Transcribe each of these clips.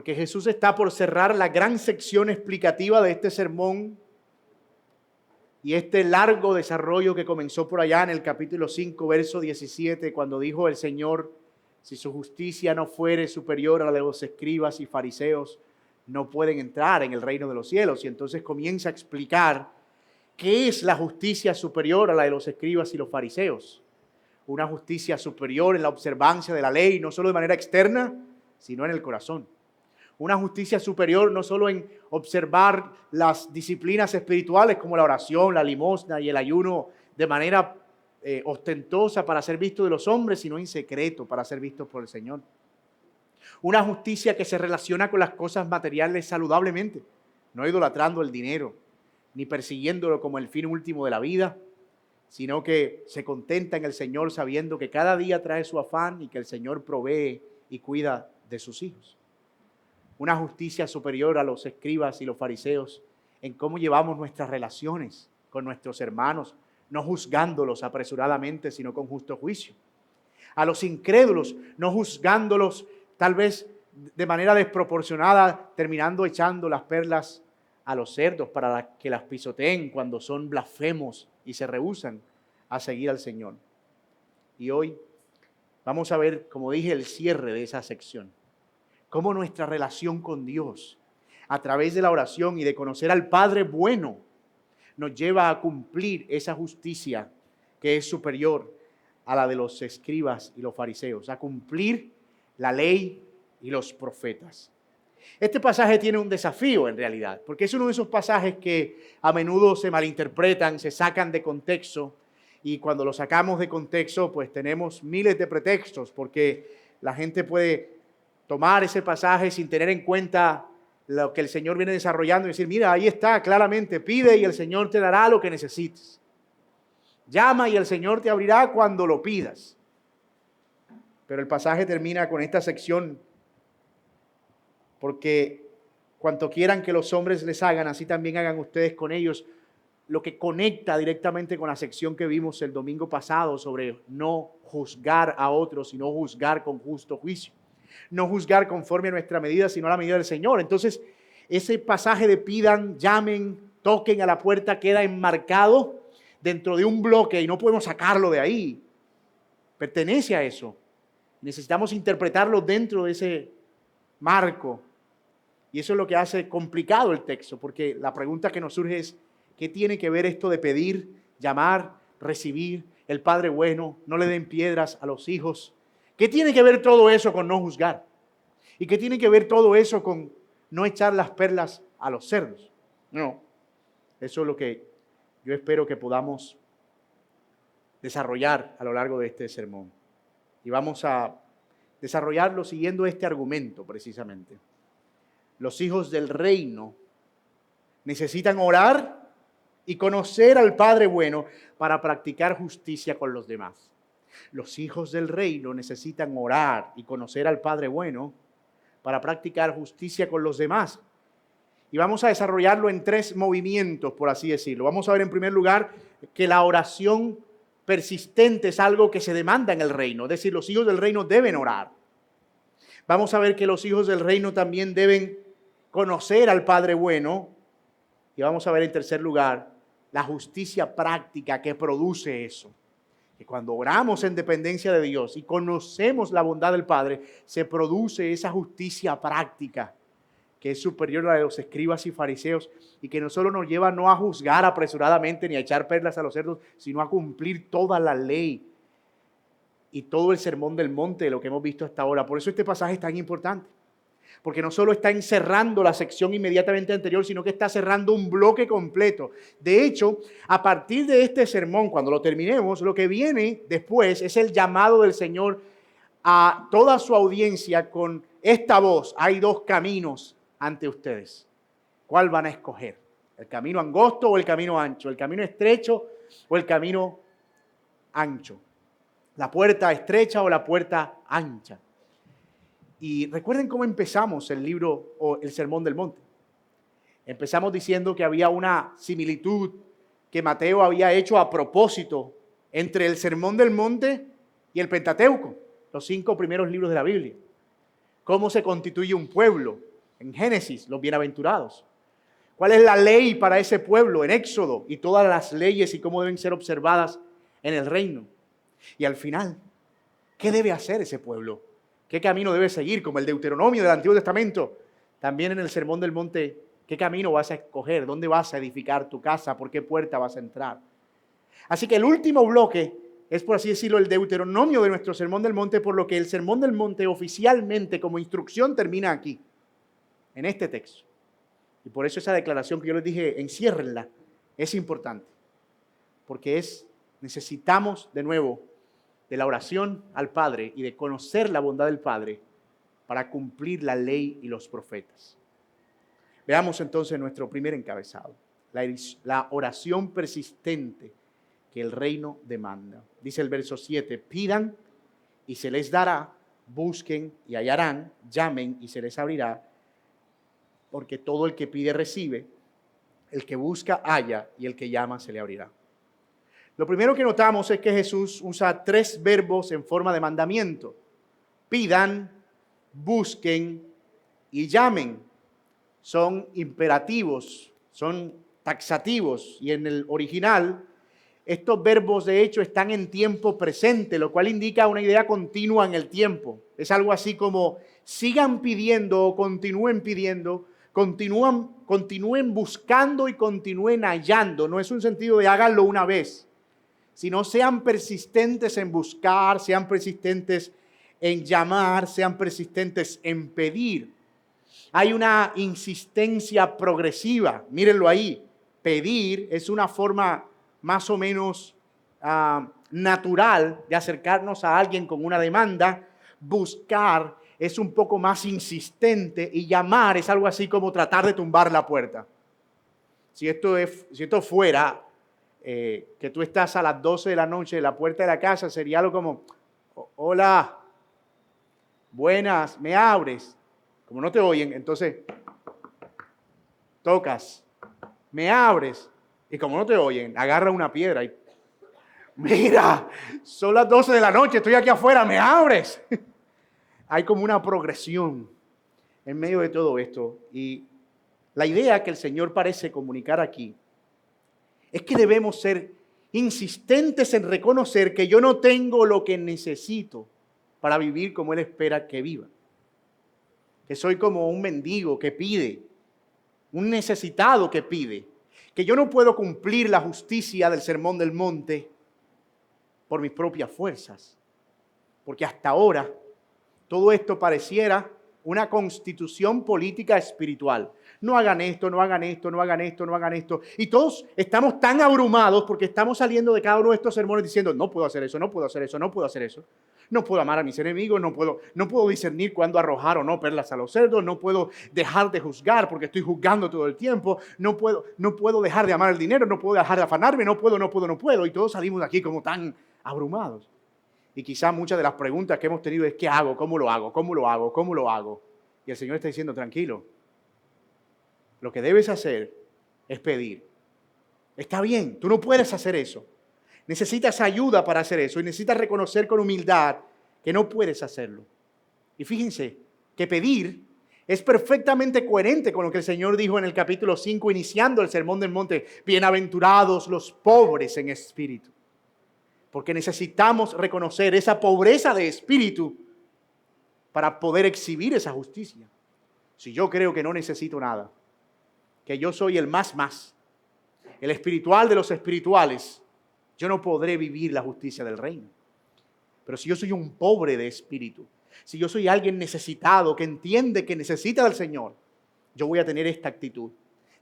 porque Jesús está por cerrar la gran sección explicativa de este sermón y este largo desarrollo que comenzó por allá en el capítulo 5, verso 17, cuando dijo el Señor: si su justicia no fuere superior a la de los escribas y fariseos, no pueden entrar en el reino de los cielos. Y entonces comienza a explicar qué es la justicia superior a la de los escribas y los fariseos. Una justicia superior en la observancia de la ley, no solo de manera externa, sino en el corazón. Una justicia superior no solo en observar las disciplinas espirituales como la oración, la limosna y el ayuno de manera ostentosa para ser visto de los hombres, sino en secreto para ser visto por el Señor. Una justicia que se relaciona con las cosas materiales saludablemente, no idolatrando el dinero, ni persiguiéndolo como el fin último de la vida, sino que se contenta en el Señor sabiendo que cada día trae su afán y que el Señor provee y cuida de sus hijos. Una justicia superior a los escribas y los fariseos en cómo llevamos nuestras relaciones con nuestros hermanos, no juzgándolos apresuradamente, sino con justo juicio. A los incrédulos, no juzgándolos tal vez de manera desproporcionada, terminando echando las perlas a los cerdos para que las pisoteen cuando son blasfemos y se rehúsan a seguir al Señor. Y hoy vamos a ver, como dije, el cierre de esa sección. Cómo nuestra relación con Dios, a través de la oración y de conocer al Padre bueno, nos lleva a cumplir esa justicia que es superior a la de los escribas y los fariseos, a cumplir la ley y los profetas. Este pasaje tiene un desafío en realidad, porque es uno de esos pasajes que a menudo se malinterpretan, se sacan de contexto, y cuando lo sacamos de contexto, pues tenemos miles de pretextos, porque la gente puede tomar ese pasaje sin tener en cuenta lo que el Señor viene desarrollando y decir: mira, ahí está claramente, pide y el Señor te dará lo que necesites. Llama y el Señor te abrirá cuando lo pidas. Pero el pasaje termina con esta sección: porque cuanto quieran que los hombres les hagan, así también hagan ustedes con ellos. Lo que conecta directamente con la sección que vimos el domingo pasado sobre no juzgar a otros, sino juzgar con justo juicio. No juzgar conforme a nuestra medida, sino a la medida del Señor. Entonces, ese pasaje de pidan, llamen, toquen a la puerta queda enmarcado dentro de un bloque y no podemos sacarlo de ahí. Pertenece a eso. Necesitamos interpretarlo dentro de ese marco. Y eso es lo que hace complicado el texto, porque la pregunta que nos surge es: ¿qué tiene que ver esto de pedir, llamar, recibir, el Padre bueno, no le den piedras a los hijos? ¿Qué tiene que ver todo eso con no juzgar? ¿Y qué tiene que ver todo eso con no echar las perlas a los cerdos? No, eso es lo que yo espero que podamos desarrollar a lo largo de este sermón. Y vamos a desarrollarlo siguiendo este argumento precisamente. Los hijos del reino necesitan orar y conocer al Padre bueno para practicar justicia con los demás. Los hijos del reino necesitan orar y conocer al Padre bueno para practicar justicia con los demás. Y vamos a desarrollarlo en 3 movimientos, por así decirlo. Vamos a ver en primer lugar que la oración persistente es algo que se demanda en el reino. Es decir, los hijos del reino deben orar. Vamos a ver que los hijos del reino también deben conocer al Padre bueno. Y vamos a ver en tercer lugar la justicia práctica que produce eso. Que cuando oramos en dependencia de Dios y conocemos la bondad del Padre, se produce esa justicia práctica que es superior a la de los escribas y fariseos y que no solo nos lleva no a juzgar apresuradamente ni a echar perlas a los cerdos, sino a cumplir toda la ley y todo el sermón del monte de lo que hemos visto hasta ahora. Por eso este pasaje es tan importante. Porque no solo está encerrando la sección inmediatamente anterior, sino que está cerrando un bloque completo. De hecho, a partir de este sermón, cuando lo terminemos, lo que viene después es el llamado del Señor a toda su audiencia con esta voz: hay 2 caminos ante ustedes. ¿Cuál van a escoger? ¿El camino angosto o el camino ancho? ¿El camino estrecho o el camino ancho? ¿La puerta estrecha o la puerta ancha? Y recuerden cómo empezamos el libro o el Sermón del Monte. Empezamos diciendo que había una similitud que Mateo había hecho a propósito entre el Sermón del Monte y el Pentateuco, los 5 primeros libros de la Biblia. Cómo se constituye un pueblo, En Génesis, los bienaventurados. ¿Cuál es la ley para ese pueblo? En Éxodo, y todas las leyes y cómo deben ser observadas en el reino. Y al final, ¿qué debe hacer ese pueblo? ¿Qué camino debe seguir? Como el Deuteronomio del Antiguo Testamento. También en el Sermón del Monte, ¿qué camino vas a escoger? ¿Dónde vas a edificar tu casa? ¿Por qué puerta vas a entrar? Así que el último bloque es, por así decirlo, el Deuteronomio de nuestro Sermón del Monte, por lo que el Sermón del Monte oficialmente como instrucción termina aquí, en este texto. Y por eso esa declaración que yo les dije, enciérrenla, es importante. Porque necesitamos de nuevo de la oración al Padre y de conocer la bondad del Padre para cumplir la ley y los profetas. Veamos entonces nuestro primer encabezado, la oración persistente que el reino demanda. Dice el verso 7, pidan y se les dará, busquen y hallarán, llamen y se les abrirá, porque todo el que pide recibe, el que busca halla y el que llama se le abrirá. Lo primero que notamos es que Jesús usa 3 verbos en forma de mandamiento. Pidan, busquen y llamen. Son imperativos, son taxativos y en el original estos verbos de hecho están en tiempo presente, lo cual indica una idea continua en el tiempo. Es algo así como sigan pidiendo o continúen pidiendo, continúen buscando y continúen hallando. No es un sentido de háganlo una vez, sino sean persistentes en buscar, sean persistentes en llamar, sean persistentes en pedir. Hay una insistencia progresiva, mírenlo ahí. Pedir es una forma más o menos natural de acercarnos a alguien con una demanda. Buscar es un poco más insistente y llamar es algo así como tratar de tumbar la puerta. Si esto fuera que tú estás a las 12 de la noche en la puerta de la casa, sería algo como, hola, buenas, ¿me abres? Como no te oyen, entonces tocas, me abres, y como no te oyen, agarra una piedra y mira, son las 12 de la noche, estoy aquí afuera, me abres. Hay como una progresión en medio de todo esto, y la idea que el Señor parece comunicar aquí es que debemos ser insistentes en reconocer que yo no tengo lo que necesito para vivir como Él espera que viva. Que soy como un mendigo que pide, un necesitado que pide, que yo no puedo cumplir la justicia del Sermón del Monte por mis propias fuerzas. Porque hasta ahora todo esto pareciera una constitución política espiritual. No hagan esto, no hagan esto, no hagan esto, no hagan esto. Y todos estamos tan abrumados porque estamos saliendo de cada uno de estos sermones diciendo, no puedo hacer eso, no puedo hacer eso, no puedo hacer eso. No puedo amar a mis enemigos, no puedo discernir cuándo arrojar o no perlas a los cerdos, no puedo dejar de juzgar porque estoy juzgando todo el tiempo, no puedo dejar de amar el dinero, no puedo dejar de afanarme, no puedo. Y todos salimos de aquí como tan abrumados. Y quizá muchas de las preguntas que hemos tenido es, ¿qué hago? ¿Cómo lo hago? ¿Cómo lo hago? ¿Cómo lo hago? Y el Señor está diciendo, tranquilo, lo que debes hacer es pedir. Está bien, tú no puedes hacer eso. Necesitas ayuda para hacer eso y necesitas reconocer con humildad que no puedes hacerlo. Y fíjense que pedir es perfectamente coherente con lo que el Señor dijo en el capítulo 5, iniciando el Sermón del Monte. Bienaventurados los pobres en espíritu. Porque necesitamos reconocer esa pobreza de espíritu para poder exhibir esa justicia. Si yo creo que no necesito nada, que yo soy el más, el espiritual de los espirituales, yo no podré vivir la justicia del reino. Pero si yo soy un pobre de espíritu, si yo soy alguien necesitado, que entiende que necesita del Señor, yo voy a tener esta actitud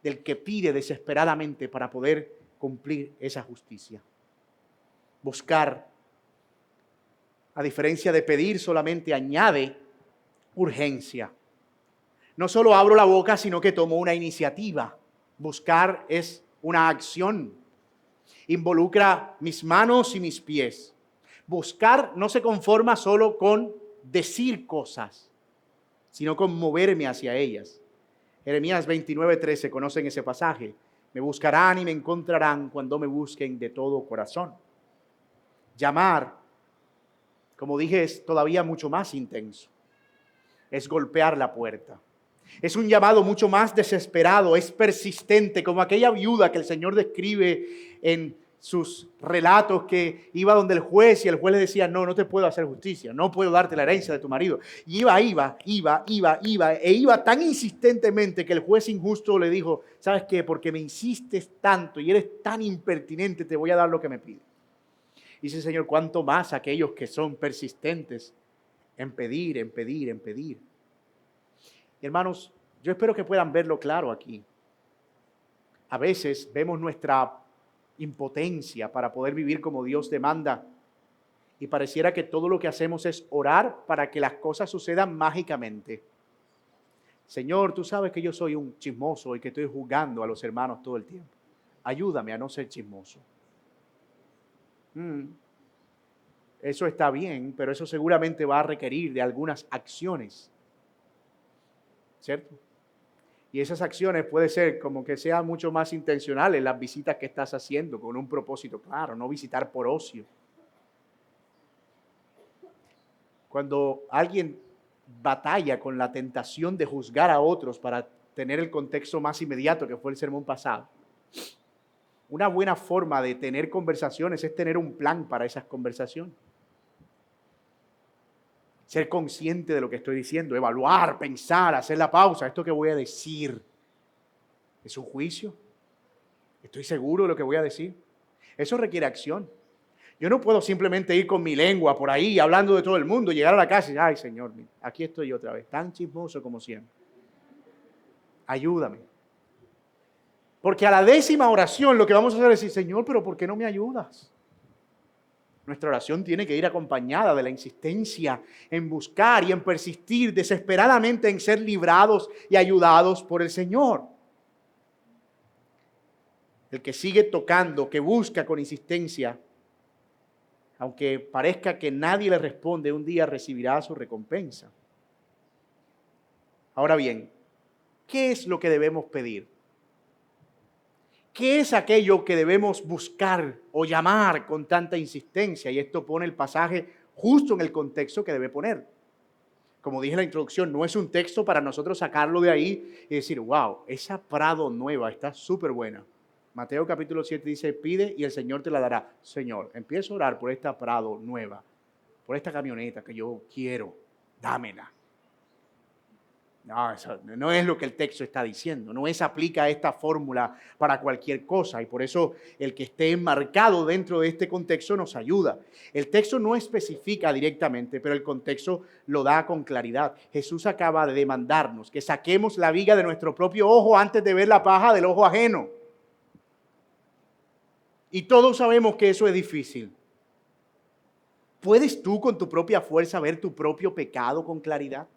del que pide desesperadamente para poder cumplir esa justicia. Buscar, a diferencia de pedir, solamente añade urgencia. No solo abro la boca, sino que tomo una iniciativa. Buscar es una acción. Involucra mis manos y mis pies. Buscar no se conforma solo con decir cosas, sino con moverme hacia ellas. Jeremías 29:13, conocen ese pasaje. Me buscarán y me encontrarán cuando me busquen de todo corazón. Llamar, como dije, es todavía mucho más intenso. Es golpear la puerta. Es un llamado mucho más desesperado, es persistente, como aquella viuda que el Señor describe en sus relatos, que iba donde el juez y el juez le decía: no, no te puedo hacer justicia, no puedo darte la herencia de tu marido. Y iba tan insistentemente que el juez injusto le dijo: ¿sabes qué? Porque me insistes tanto y eres tan impertinente, te voy a dar lo que me pides. Y dice el Señor: cuánto más aquellos que son persistentes en pedir, en pedir, en pedir. Hermanos, yo espero que puedan verlo claro aquí. A veces vemos nuestra impotencia para poder vivir como Dios demanda y pareciera que todo lo que hacemos es orar para que las cosas sucedan mágicamente. Señor, tú sabes que yo soy un chismoso y que estoy juzgando a los hermanos todo el tiempo. Ayúdame a no ser chismoso. Eso está bien, pero eso seguramente va a requerir de algunas acciones, ¿cierto? Y esas acciones puede ser como que sean mucho más intencionales las visitas que estás haciendo con un propósito claro, no visitar por ocio. Cuando alguien batalla con la tentación de juzgar a otros para tener el contexto más inmediato que fue el sermón pasado, una buena forma de tener conversaciones es tener un plan para esas conversaciones. Ser consciente de lo que estoy diciendo, evaluar, pensar, hacer la pausa. ¿Esto que voy a decir es un juicio? ¿Estoy seguro de lo que voy a decir? Eso requiere acción. Yo no puedo simplemente ir con mi lengua por ahí hablando de todo el mundo, llegar a la casa y decir: ay, Señor, aquí estoy otra vez, tan chismoso como siempre. Ayúdame. Porque a la 10ª oración lo que vamos a hacer es decir: Señor, pero ¿por qué no me ayudas? Nuestra oración tiene que ir acompañada de la insistencia en buscar y en persistir desesperadamente en ser librados y ayudados por el Señor. El que sigue tocando, que busca con insistencia, aunque parezca que nadie le responde, un día recibirá su recompensa. Ahora bien, ¿qué es lo que debemos pedir? ¿Qué es aquello que debemos buscar o llamar con tanta insistencia? Y esto pone el pasaje justo en el contexto que debe poner. Como dije en la introducción, no es un texto para nosotros sacarlo de ahí y decir: wow, esa Prado nueva está súper buena. Mateo capítulo 7 dice: pide y el Señor te la dará. Señor, empiezo a orar por esta Prado nueva, por esta camioneta que yo quiero, dámela. No, eso no es lo que el texto está diciendo. No aplica esta fórmula para cualquier cosa y por eso el que esté enmarcado dentro de este contexto nos ayuda. El texto no especifica directamente, pero el contexto lo da con claridad. Jesús acaba de demandarnos que saquemos la viga de nuestro propio ojo antes de ver la paja del ojo ajeno. Y todos sabemos que eso es difícil. ¿Puedes tú con tu propia fuerza ver tu propio pecado con claridad?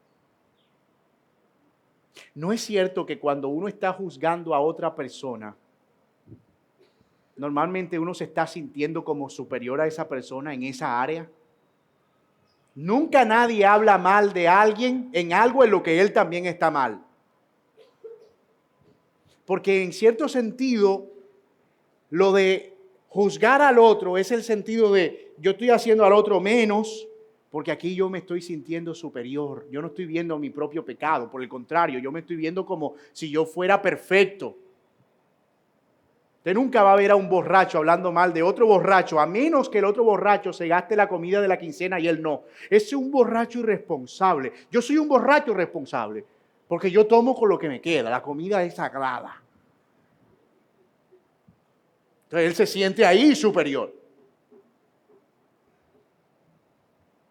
¿No es cierto que cuando uno está juzgando a otra persona, normalmente uno se está sintiendo como superior a esa persona en esa área? Nunca nadie habla mal de alguien en algo en lo que él también está mal. Porque en cierto sentido, lo de juzgar al otro es el sentido de: yo estoy haciendo al otro menos, porque aquí yo me estoy sintiendo superior. Yo no estoy viendo mi propio pecado. Por el contrario, yo me estoy viendo como si yo fuera perfecto. Usted nunca va a ver a un borracho hablando mal de otro borracho, a menos que el otro borracho se gaste la comida de la quincena y él no. Ese es un borracho irresponsable. Yo soy un borracho irresponsable, porque yo tomo con lo que me queda. La comida es sagrada. Entonces él se siente ahí superior.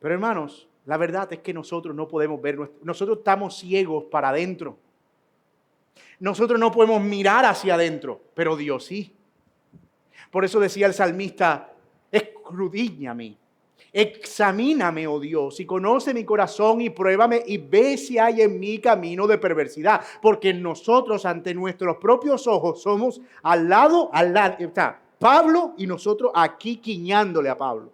Pero hermanos, la verdad es que nosotros no podemos ver, nosotros estamos ciegos para adentro. Nosotros no podemos mirar hacia adentro, pero Dios sí. Por eso decía el salmista: escudriñame, examíname, oh Dios, y conoce mi corazón y pruébame y ve si hay en mí camino de perversidad. Porque nosotros ante nuestros propios ojos somos al lado, está Pablo y nosotros aquí quiñándole a Pablo.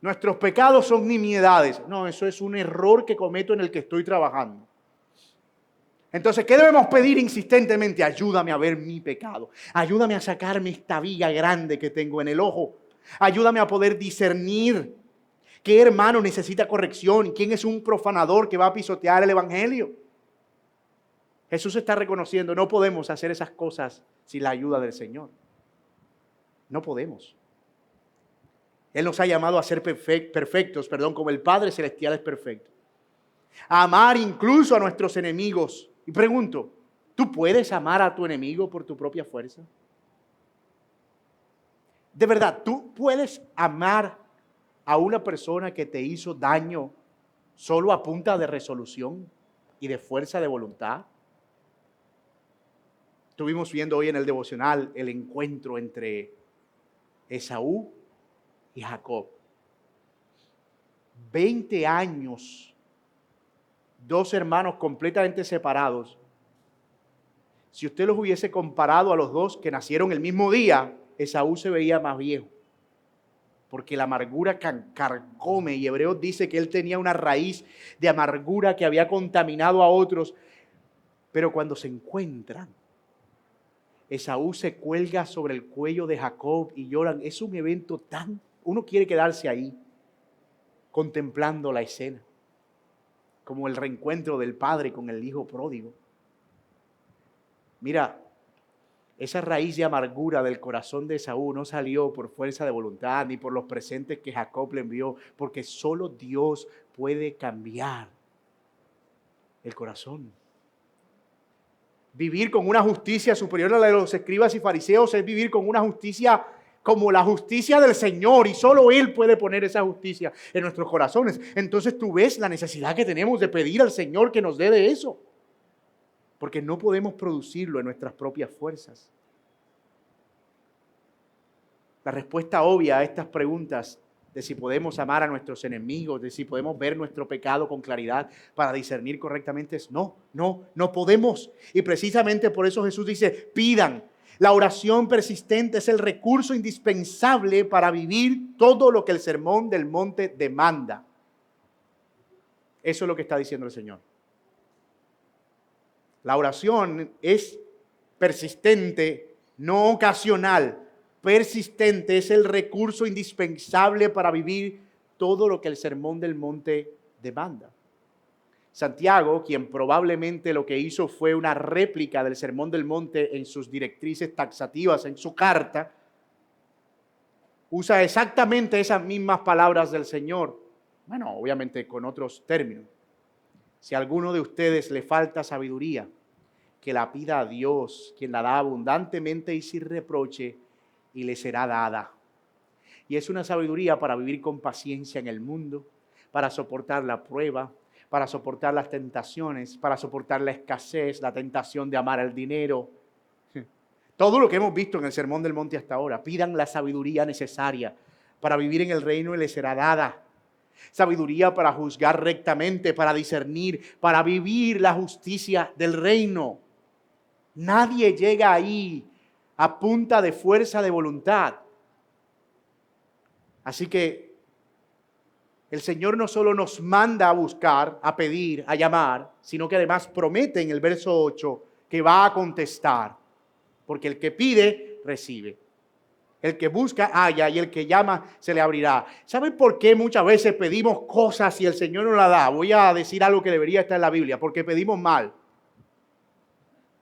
Nuestros pecados son nimiedades. No, eso es un error que cometo en el que estoy trabajando. Entonces, ¿qué debemos pedir insistentemente? Ayúdame a ver mi pecado. Ayúdame a sacarme esta viga grande que tengo en el ojo. Ayúdame a poder discernir ¿Qué hermano necesita corrección? ¿Quién es un profanador que va a pisotear el evangelio? Jesús está reconociendo, no podemos hacer esas cosas sin la ayuda del Señor. No podemos. Él nos ha llamado a ser perfectos, como el Padre Celestial es perfecto. A amar incluso a nuestros enemigos. Y pregunto, ¿tú puedes amar a tu enemigo por tu propia fuerza? De verdad, ¿tú puedes amar a una persona que te hizo daño solo a punta de resolución y de fuerza de voluntad? Estuvimos viendo hoy en el devocional el encuentro entre Esaú y Jacob. 20 años, dos hermanos completamente separados. Si usted los hubiese comparado a los dos que nacieron el mismo día, Esaú se veía más viejo, porque la amargura carcome, y Hebreos dice que él tenía una raíz de amargura que había contaminado a otros. Pero cuando se encuentran, Esaú se cuelga sobre el cuello de Jacob y lloran. Es un evento uno quiere quedarse ahí, contemplando la escena, como el reencuentro del padre con el hijo pródigo. Mira, esa raíz de amargura del corazón de Esaú no salió por fuerza de voluntad ni por los presentes que Jacob le envió, porque solo Dios puede cambiar el corazón. Vivir con una justicia superior a la de los escribas y fariseos es vivir con una justicia como la justicia del Señor, y solo Él puede poner esa justicia en nuestros corazones. Entonces tú ves la necesidad que tenemos de pedir al Señor que nos dé de eso, porque no podemos producirlo en nuestras propias fuerzas. La respuesta obvia a estas preguntas de si podemos amar a nuestros enemigos, de si podemos ver nuestro pecado con claridad para discernir correctamente es no podemos. Y precisamente por eso Jesús dice, pidan. La oración persistente es el recurso indispensable para vivir todo lo que el Sermón del Monte demanda. Eso es lo que está diciendo el Señor. La oración es persistente, no ocasional. Persistente es el recurso indispensable para vivir todo lo que el Sermón del Monte demanda. Santiago, quien probablemente lo que hizo fue una réplica del Sermón del Monte en sus directrices taxativas, en su carta, usa exactamente esas mismas palabras del Señor. Bueno, obviamente con otros términos. Si a alguno de ustedes le falta sabiduría, que la pida a Dios, quien la da abundantemente y sin reproche, y le será dada. Y es una sabiduría para vivir con paciencia en el mundo, para soportar la prueba, para soportar las tentaciones, para soportar la escasez, la tentación de amar el dinero. Todo lo que hemos visto en el Sermón del Monte hasta ahora. Pidan la sabiduría necesaria para vivir en el reino y les será dada. Sabiduría para juzgar rectamente, para discernir, para vivir la justicia del reino. Nadie llega ahí a punta de fuerza de voluntad. Así que el Señor no solo nos manda a buscar, a pedir, a llamar, sino que además promete en el verso 8 que va a contestar. Porque el que pide, recibe. El que busca, halla, y el que llama, se le abrirá. ¿Saben por qué muchas veces pedimos cosas y el Señor no las da? Voy a decir algo que debería estar en la Biblia, porque pedimos mal.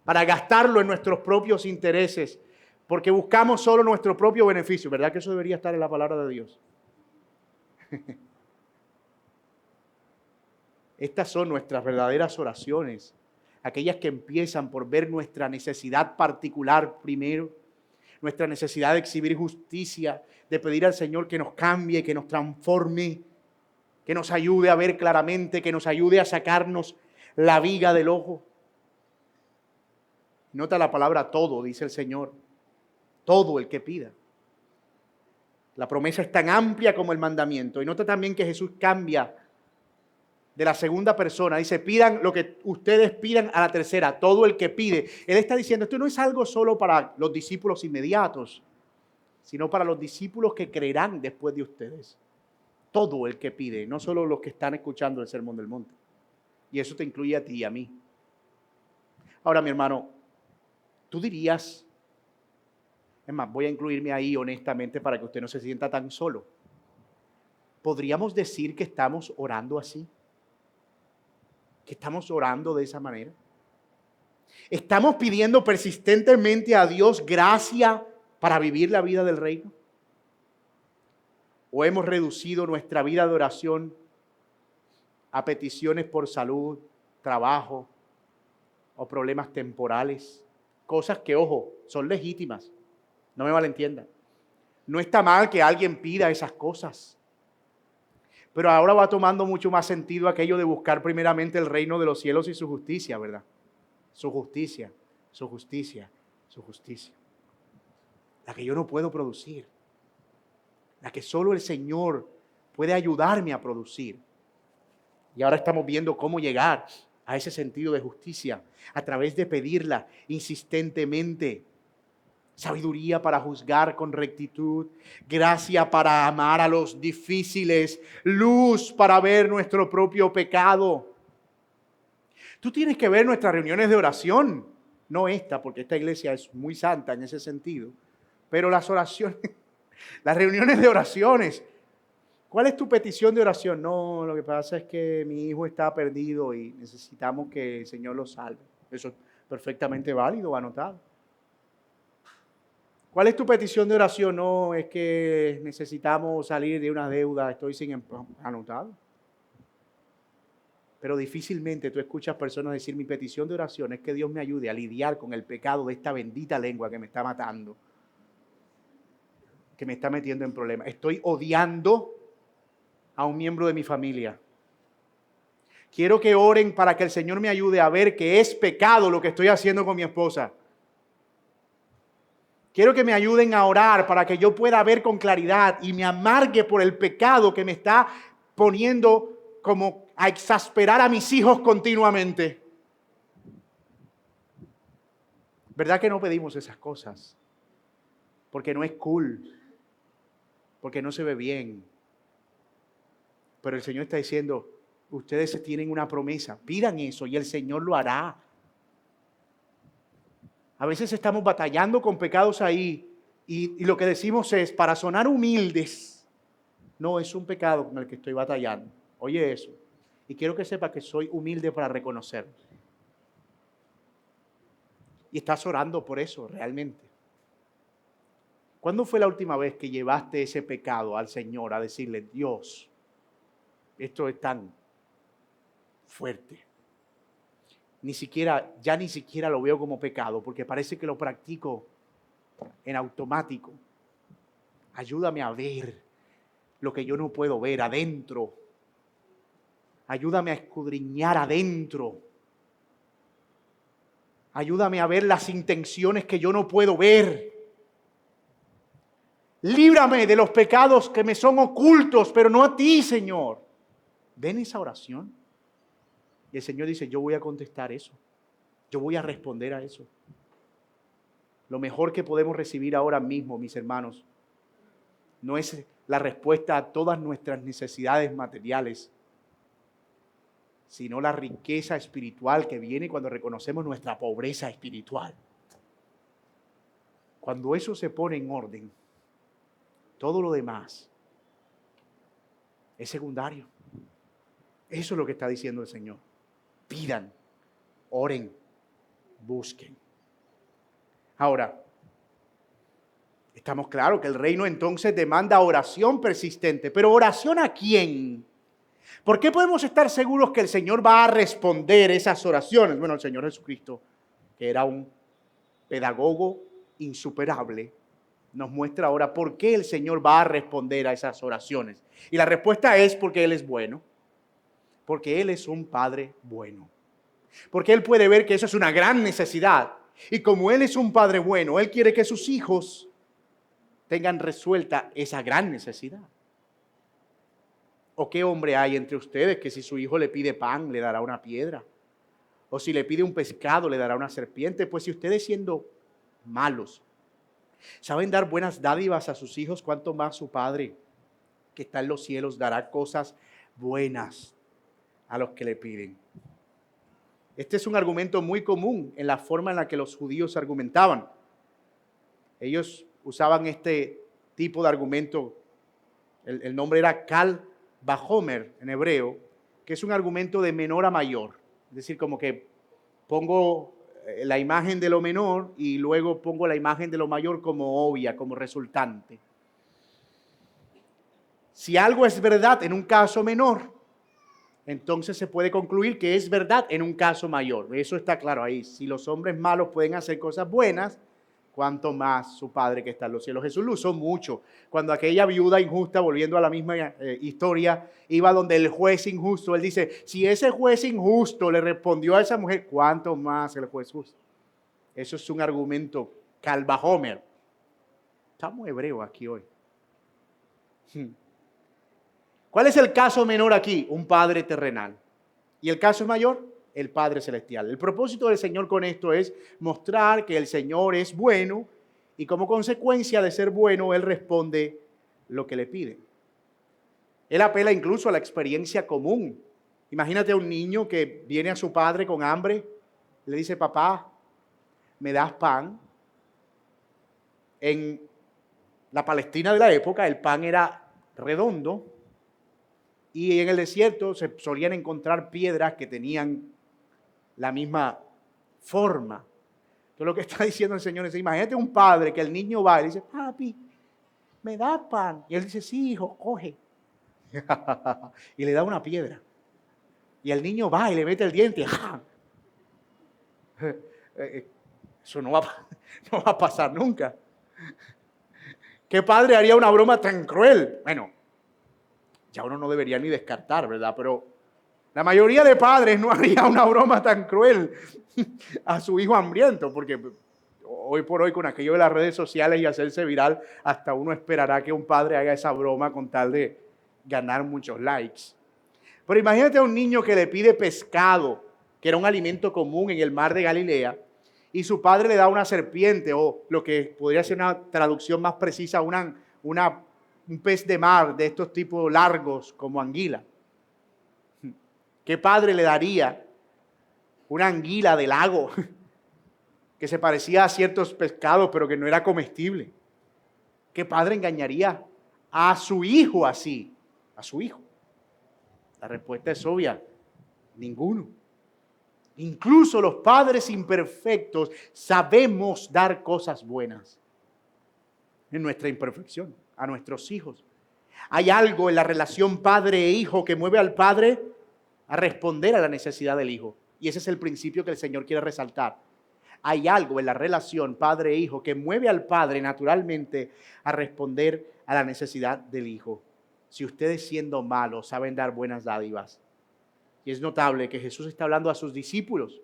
Para gastarlo en nuestros propios intereses, porque buscamos solo nuestro propio beneficio. ¿Verdad que eso debería estar en la palabra de Dios? Estas son nuestras verdaderas oraciones, aquellas que empiezan por ver nuestra necesidad particular primero, nuestra necesidad de exhibir justicia, de pedir al Señor que nos cambie, que nos transforme, que nos ayude a ver claramente, que nos ayude a sacarnos la viga del ojo. Nota la palabra todo, dice el Señor. Todo el que pida. La promesa es tan amplia como el mandamiento. Y nota también que Jesús cambia de la segunda persona. Dice, pidan lo que ustedes pidan a la tercera. Todo el que pide. Él está diciendo, esto no es algo solo para los discípulos inmediatos, sino para los discípulos que creerán después de ustedes. Todo el que pide, no solo los que están escuchando el Sermón del Monte. Y eso te incluye a ti y a mí. Ahora, mi hermano, tú dirías, es más, voy a incluirme ahí honestamente para que usted no se sienta tan solo. ¿Podríamos decir que estamos orando así? ¿Que estamos orando de esa manera? ¿Estamos pidiendo persistentemente a Dios gracia para vivir la vida del reino? ¿O hemos reducido nuestra vida de oración a peticiones por salud, trabajo o problemas temporales? Cosas que, ojo, son legítimas. No me malentiendan. No está mal que alguien pida esas cosas. Pero ahora va tomando mucho más sentido aquello de buscar primeramente el reino de los cielos y su justicia, ¿verdad? Su justicia, su justicia, su justicia. La que yo no puedo producir. La que solo el Señor puede ayudarme a producir. Y ahora estamos viendo cómo llegar a ese sentido de justicia a través de pedirla insistentemente. Sabiduría para juzgar con rectitud, gracia para amar a los difíciles, luz para ver nuestro propio pecado. Tú tienes que ver nuestras reuniones de oración, no esta, porque esta iglesia es muy santa en ese sentido, pero las oraciones, las reuniones de oraciones. ¿Cuál es tu petición de oración? No, lo que pasa es que mi hijo está perdido y necesitamos que el Señor lo salve. Eso es perfectamente válido, anotado. ¿Cuál es tu petición de oración? No, es que necesitamos salir de una deuda, estoy sin anotado. Pero difícilmente tú escuchas personas decir, mi petición de oración es que Dios me ayude a lidiar con el pecado de esta bendita lengua que me está matando, que me está metiendo en problemas. Estoy odiando a un miembro de mi familia. Quiero que oren para que el Señor me ayude a ver que es pecado lo que estoy haciendo con mi esposa. Quiero que me ayuden a orar para que yo pueda ver con claridad y me amargue por el pecado que me está poniendo como a exasperar a mis hijos continuamente. ¿Verdad que no pedimos esas cosas? Porque no es cool, porque no se ve bien. Pero el Señor está diciendo, ustedes tienen una promesa, pidan eso y el Señor lo hará. A veces estamos batallando con pecados ahí y lo que decimos es, para sonar humildes, no, es un pecado con el que estoy batallando. Oye eso. Y quiero que sepa que soy humilde para reconocerlo. Y estás orando por eso realmente. ¿Cuándo fue la última vez que llevaste ese pecado al Señor a decirle, Dios, esto es tan fuerte? Ya ni siquiera lo veo como pecado, porque parece que lo practico en automático. Ayúdame a ver lo que yo no puedo ver adentro. Ayúdame a escudriñar adentro. Ayúdame a ver las intenciones que yo no puedo ver. Líbrame de los pecados que me son ocultos, pero no a ti, Señor. ¿Ven esa oración? Y el Señor dice, yo voy a contestar eso. Yo voy a responder a eso. Lo mejor que podemos recibir ahora mismo, mis hermanos, no es la respuesta a todas nuestras necesidades materiales, sino la riqueza espiritual que viene cuando reconocemos nuestra pobreza espiritual. Cuando eso se pone en orden, todo lo demás es secundario. Eso es lo que está diciendo el Señor. Pidan, oren, busquen. Ahora, estamos claros que el reino entonces demanda oración persistente. ¿Pero oración a quién? ¿Por qué podemos estar seguros que el Señor va a responder esas oraciones? Bueno, el Señor Jesucristo, que era un pedagogo insuperable, nos muestra ahora por qué el Señor va a responder a esas oraciones. Y la respuesta es porque Él es bueno. Porque Él es un Padre bueno. Porque Él puede ver que eso es una gran necesidad. Y como Él es un Padre bueno, Él quiere que sus hijos tengan resuelta esa gran necesidad. ¿O qué hombre hay entre ustedes que si su hijo le pide pan, le dará una piedra? O si le pide un pescado, le dará una serpiente. Pues si ustedes siendo malos saben dar buenas dádivas a sus hijos, ¿cuánto más su Padre que está en los cielos dará cosas buenas a los que le piden? Este es un argumento muy común en la forma en la que los judíos argumentaban. Ellos usaban este tipo de argumento El nombre era Kal Vajomer en hebreo, que es un argumento de menor a mayor. Es decir, como que pongo la imagen de lo menor y luego pongo la imagen de lo mayor como obvia, como resultante. Si algo es verdad en un caso menor, entonces se puede concluir que es verdad en un caso mayor. Eso está claro ahí. Si los hombres malos pueden hacer cosas buenas, cuánto más su Padre que está en los cielos. Jesús lo usó mucho. Cuando aquella viuda injusta, volviendo a la misma historia, iba donde el juez injusto, él dice, si ese juez injusto le respondió a esa mujer, ¿cuánto más el juez justo? Eso es un argumento calvajomer. Estamos hebreos aquí hoy. ¿Cuál es el caso menor aquí? Un padre terrenal. ¿Y el caso mayor? El Padre Celestial. El propósito del Señor con esto es mostrar que el Señor es bueno y como consecuencia de ser bueno, Él responde lo que le piden. Él apela incluso a la experiencia común. Imagínate a un niño que viene a su padre con hambre, le dice, papá, ¿me das pan? En la Palestina de la época el pan era redondo y en el desierto se solían encontrar piedras que tenían la misma forma. Entonces lo que está diciendo el Señor es, imagínate un padre que el niño va y le dice, papi, ¿me da pan? Y él dice, sí, hijo, coge. Y le da una piedra. Y el niño va y le mete el diente. Eso no va a pasar nunca. ¿Qué padre haría una broma tan cruel? Bueno, ya uno no debería ni descartar, ¿verdad? Pero la mayoría de padres no haría una broma tan cruel a su hijo hambriento, porque hoy por hoy con aquello de las redes sociales y hacerse viral, hasta uno esperará que un padre haga esa broma con tal de ganar muchos likes. Pero imagínate a un niño que le pide pescado, que era un alimento común en el mar de Galilea, y su padre le da una serpiente, o lo que podría ser una traducción más precisa, un pez de mar de estos tipos largos como anguila. ¿Qué padre le daría una anguila de lago que se parecía a ciertos pescados pero que no era comestible? ¿Qué padre engañaría a su hijo así? A su hijo. La respuesta es obvia, ninguno. Incluso los padres imperfectos sabemos dar cosas buenas en nuestra imperfección a nuestros hijos. Hay algo en la relación padre e hijo que mueve al padre a responder a la necesidad del hijo. Y ese es el principio que el Señor quiere resaltar. Hay algo en la relación padre e hijo que mueve al padre naturalmente a responder a la necesidad del hijo. Si ustedes siendo malos saben dar buenas dádivas. Y es notable que Jesús está hablando a sus discípulos,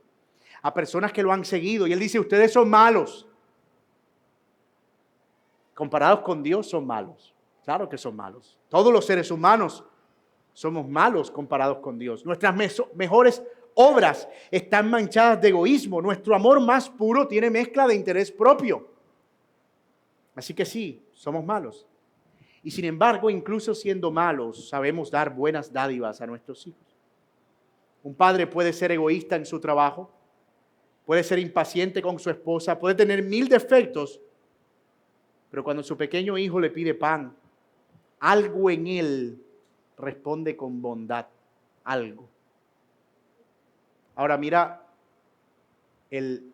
a personas que lo han seguido. Y Él dice, ustedes son malos. Comparados con Dios son malos. Claro que son malos. Todos los seres humanos somos malos comparados con Dios. Nuestras mejores obras están manchadas de egoísmo. Nuestro amor más puro tiene mezcla de interés propio. Así que sí, somos malos. Y sin embargo, incluso siendo malos, sabemos dar buenas dádivas a nuestros hijos. Un padre puede ser egoísta en su trabajo, puede ser impaciente con su esposa, puede tener 1000 defectos, pero cuando su pequeño hijo le pide pan, algo en él responde con bondad, algo. Ahora mira el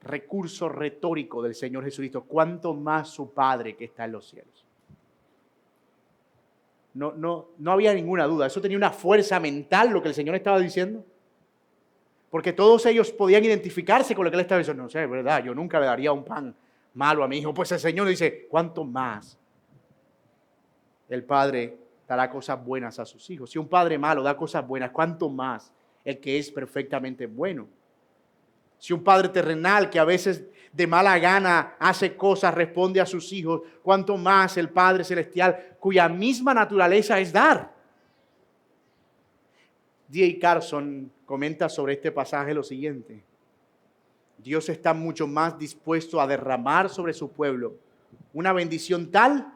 recurso retórico del Señor Jesucristo, cuánto más su Padre que está en los cielos. No había ninguna duda, eso tenía una fuerza mental lo que el Señor estaba diciendo, porque todos ellos podían identificarse con lo que Él estaba diciendo. No sé, es verdad, yo nunca le daría un pan malo a mi hijo. Pues el Señor dice, ¿cuánto más el Padre dará cosas buenas a sus hijos? Si un padre malo da cosas buenas, ¿cuánto más el que es perfectamente bueno? Si un padre terrenal que a veces de mala gana hace cosas, responde a sus hijos, ¿cuánto más el Padre Celestial, cuya misma naturaleza es dar? D.A. Carson comenta sobre este pasaje lo siguiente: Dios está mucho más dispuesto a derramar sobre su pueblo una bendición tal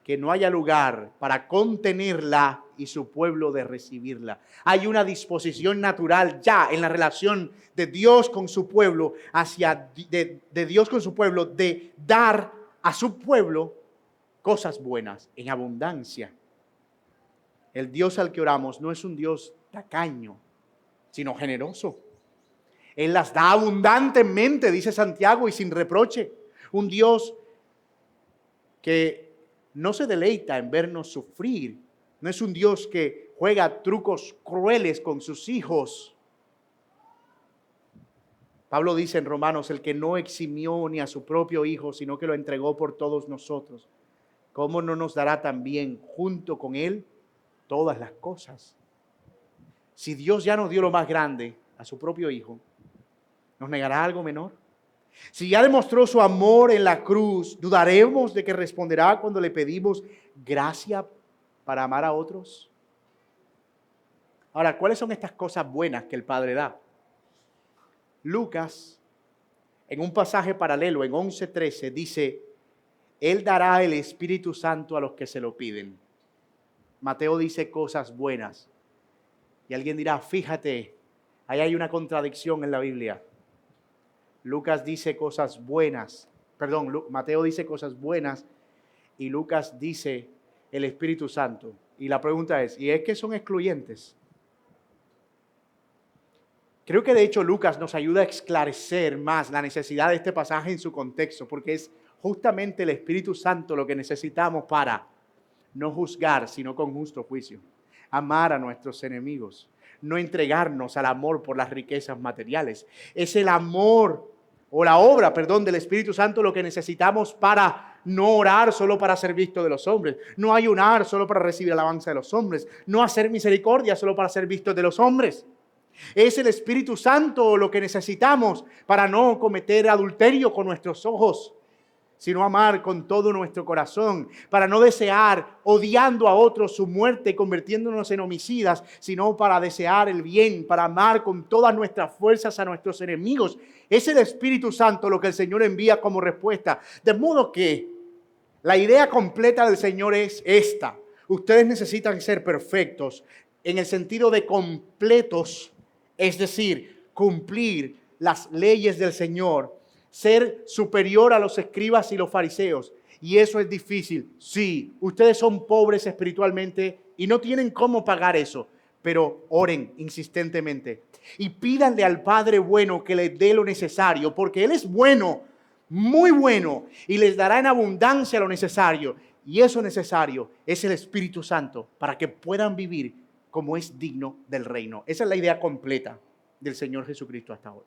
que no haya lugar para contenerla y su pueblo de recibirla. Hay una disposición natural ya en la relación de Dios con su pueblo, de Dios con su pueblo, de dar a su pueblo cosas buenas en abundancia. El Dios al que oramos no es un Dios tacaño, sino generoso. Él las da abundantemente, dice Santiago, y sin reproche. Un Dios que no se deleita en vernos sufrir. No es un Dios que juega trucos crueles con sus hijos. Pablo dice en Romanos, el que no eximió ni a su propio Hijo, sino que lo entregó por todos nosotros, ¿cómo no nos dará también junto con Él todas las cosas? Si Dios ya nos dio lo más grande, a su propio Hijo, ¿nos negará algo menor? Si ya demostró su amor en la cruz, ¿dudaremos de que responderá cuando le pedimos gracia para amar a otros? Ahora, ¿cuáles son estas cosas buenas que el Padre da? Lucas, en un pasaje paralelo, en 11:13, dice, Él dará el Espíritu Santo a los que se lo piden. Mateo dice cosas buenas. Y alguien dirá, fíjate, ahí hay una contradicción en la Biblia. Lucas dice cosas buenas, Mateo dice cosas buenas y Lucas dice el Espíritu Santo. Y la pregunta es, ¿y es que son excluyentes? Creo que de hecho Lucas nos ayuda a esclarecer más la necesidad de este pasaje en su contexto, porque es justamente el Espíritu Santo lo que necesitamos para no juzgar, sino con justo juicio, amar a nuestros enemigos, no entregarnos al amor por las riquezas materiales. Es el amor o la obra, del Espíritu Santo lo que necesitamos para no orar solo para ser visto de los hombres, no ayunar solo para recibir alabanza de los hombres, no hacer misericordia solo para ser visto de los hombres. Es el Espíritu Santo lo que necesitamos para no cometer adulterio con nuestros ojos, sino amar con todo nuestro corazón, para no desear, odiando a otros, su muerte, convirtiéndonos en homicidas, sino para desear el bien, para amar con todas nuestras fuerzas a nuestros enemigos. Es el Espíritu Santo lo que el Señor envía como respuesta. De modo que la idea completa del Señor es esta. Ustedes necesitan ser perfectos en el sentido de completos, es decir, cumplir las leyes del Señor, ser superior a los escribas y los fariseos. Y eso es difícil. Sí, ustedes son pobres espiritualmente y no tienen cómo pagar eso, pero oren insistentemente y pídanle al Padre bueno que les dé lo necesario, porque Él es bueno, muy bueno, y les dará en abundancia lo necesario. Y eso necesario es el Espíritu Santo para que puedan vivir como es digno del reino. Esa es la idea completa del Señor Jesucristo hasta hoy.